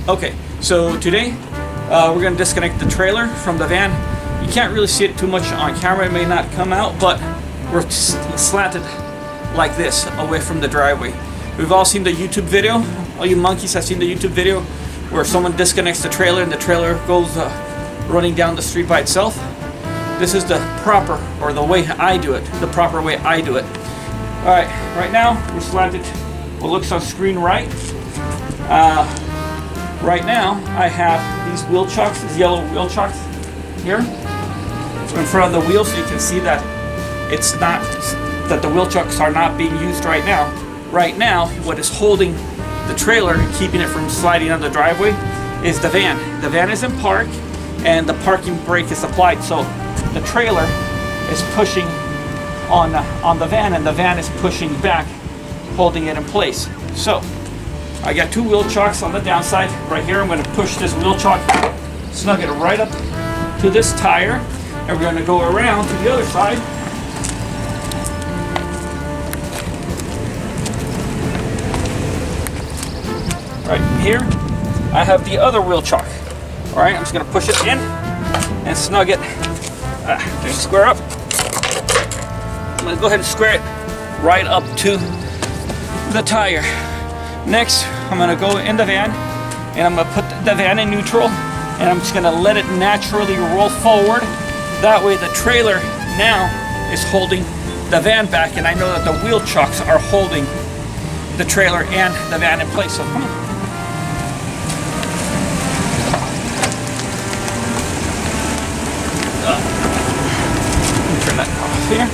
Okay, so today we're going to disconnect the trailer from the van. You can't really see it too much on camera, it may not come out, but we're slanted like this away from the driveway. We've all seen the YouTube video, all you monkeys have seen the YouTube video where someone disconnects the trailer and the trailer goes running down the street by itself. This is the proper, or the way I do it, the proper way I do it. Alright, right now we're slanted what looks on screen right. Right now I have these wheel chocks, these yellow wheel chocks here in front of the wheel, so you can see that it's not, that the wheel chocks are not being used right now. Right now, what is holding the trailer and keeping it from sliding on the driveway is the van. The van is in park and the parking brake is applied, so the trailer is pushing on the van and the van is pushing back, holding it in place. So I got two wheel chocks on the downside right here. I'm going to push this wheel chock, snug it right up to this tire, and we're going to go around to the other side. Right here, I have the other wheel chock. All right, I'm just going to push it in and snug it. Just square up. I'm going to go ahead and square it right up to the tire. Next, I'm going to go in the van and I'm going to put the van in neutral and I'm just going to let it naturally roll forward. That way the trailer now is holding the van back, and I know that the wheel chocks are holding the trailer and the van in place. So come on. Turn that off here.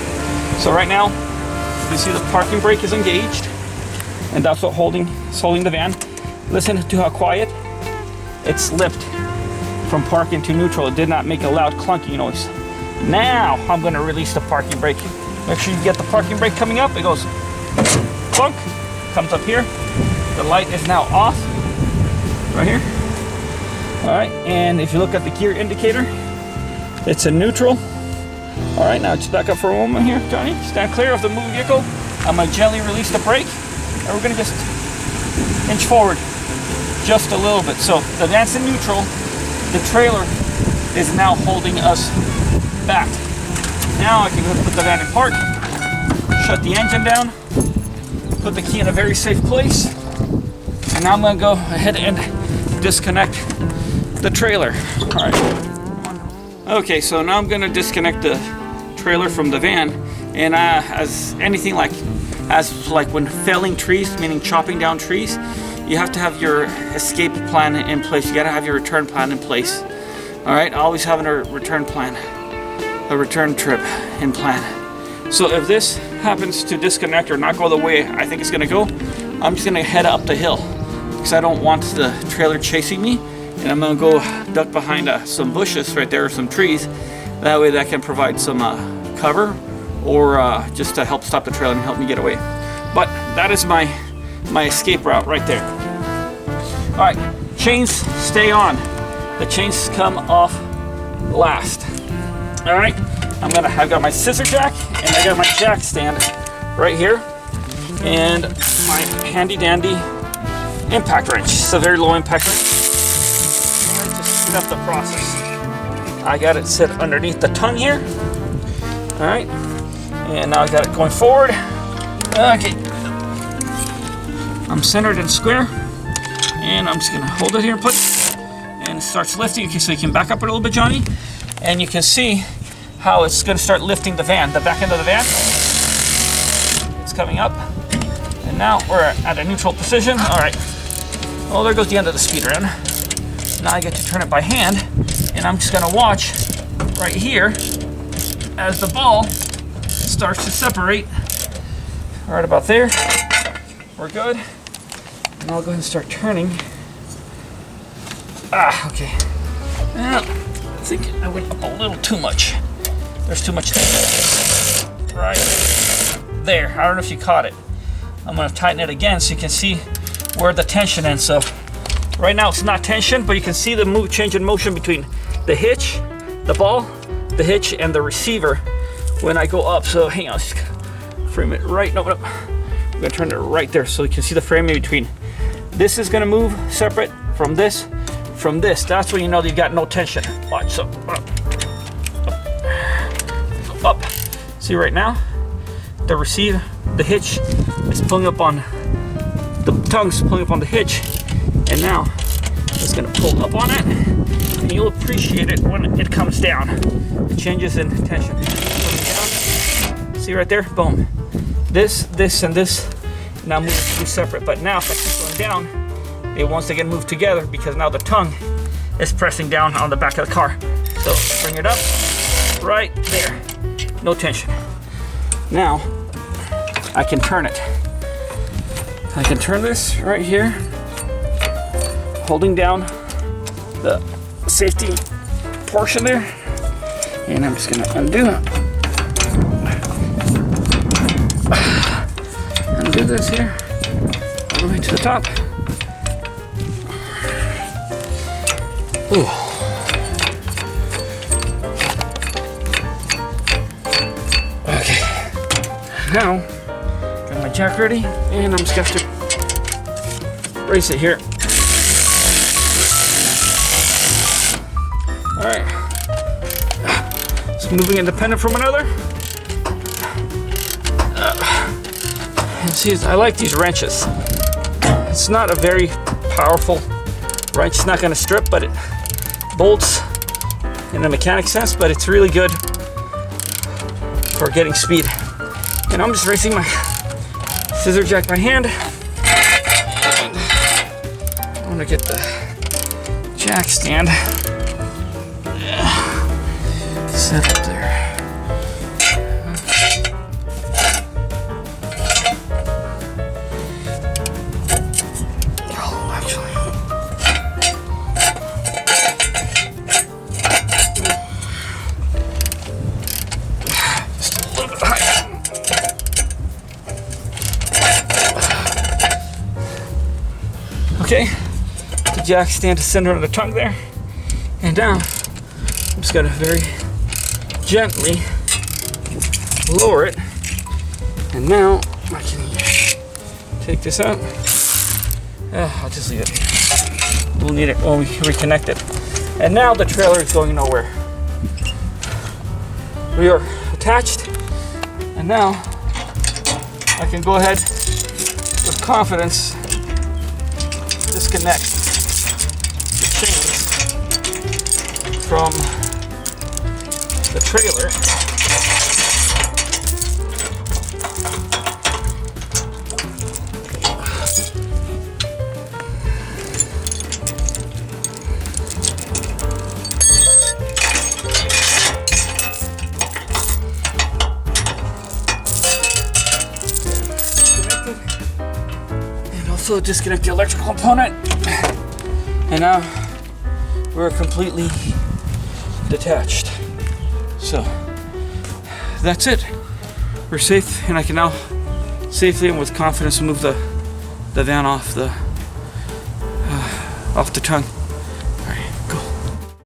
So right now, you see the parking brake is engaged, and that's what is holding the van. Listen to how quiet it slipped from park into neutral. It did not make a loud clunking noise. Now I'm going to release the parking brake. Make sure you get the parking brake coming up. It goes clunk, comes up here. The light is now off right here. All right, and if you look at the gear indicator, it's in neutral. All right, now just back up for a moment here, Johnny. Stand clear of the moving vehicle. I'm going to gently release the brake, and we're going to just inch forward just a little bit. So the van's in neutral. The trailer is now holding us back. Now I can go put the van in park, shut the engine down, put the key in a very safe place, and now I'm going to go ahead and disconnect the trailer. All right. Okay, so now I'm going to disconnect the trailer from the van, and as when felling trees, meaning chopping down trees, you have to have your escape plan in place. You got to have your return plan in place. All right, always having a return plan, a return trip in plan. So if this happens to disconnect or not go the way I think it's going to go, I'm just going to head up the hill because I don't want the trailer chasing me, and I'm going to go duck behind some bushes right there, or some trees. That way that can provide some cover, or just to help stop the trailer and help me get away. But that is my escape route right there. All right, chains stay on. The chains come off last. All right, I've got my scissor jack and I got my jack stand right here, and my handy dandy impact wrench. It's a very low impact wrench. Just speed up the process. I got it sit underneath the tongue here. All right, and now I got it going forward. Okay, I'm centered and square, and I'm just gonna hold it here, and it starts lifting. Okay, so you can back up a little bit, Johnny, and you can see how it's gonna start lifting the van, the back end of the van. It's coming up, and now we're at a neutral position. All right, well, there goes the end of the speed run. Now I get to turn it by hand, and I'm just gonna watch right here as the ball starts to separate. Right about there, we're good. And I'll go ahead and start turning. Okay. Now, I think I went up a little too much. There's too much tension. Right there. I don't know if you caught it. I'm going to tighten it again so you can see where the tension ends. So right now it's not tension, but you can see the change in motion between the hitch, the ball, the hitch, and the receiver when I go up. So hang on, just frame it right. No, I'm going to turn it right there so you can see the framing between. This is going to move separate from this, that's when you know that you got no tension. Watch, so up. See right now, the hitch is pulling up on, the tongue's pulling up on the hitch, and now it's gonna pull up on it, and you'll appreciate it when it comes down. It changes in tension. Coming down. See right there, boom. This, and this now move separate, but now if I keep going down, they once again move together because now the tongue is pressing down on the back of the car. So bring it up, right there, no tension. Now I can turn it. I can turn this right here, holding down the safety portion there, and I'm just gonna undo this here, all the way to the top. Ooh. Okay, now got my jack ready, and I'm just gonna have to raise it here. All right, it's moving independent from another. And see, I like these wrenches. It's not a very powerful wrench. It's not going to strip, but it bolts in a mechanic sense, but it's really good for getting speed. And I'm just raising my scissor jack by hand. And I want to get the jack stand set up there. Okay, the jack stand is center of the tongue there, and now I'm just gonna very gently lower it, and now I can take this out. I'll just leave it. We'll need it when we reconnect it. And now the trailer is going nowhere. We are attached, and now I can go ahead with confidence disconnect the chains from the trailer. Also disconnect the electrical component, and now we're completely detached. So that's it. We're safe, and I can now safely and with confidence move the van off the tongue.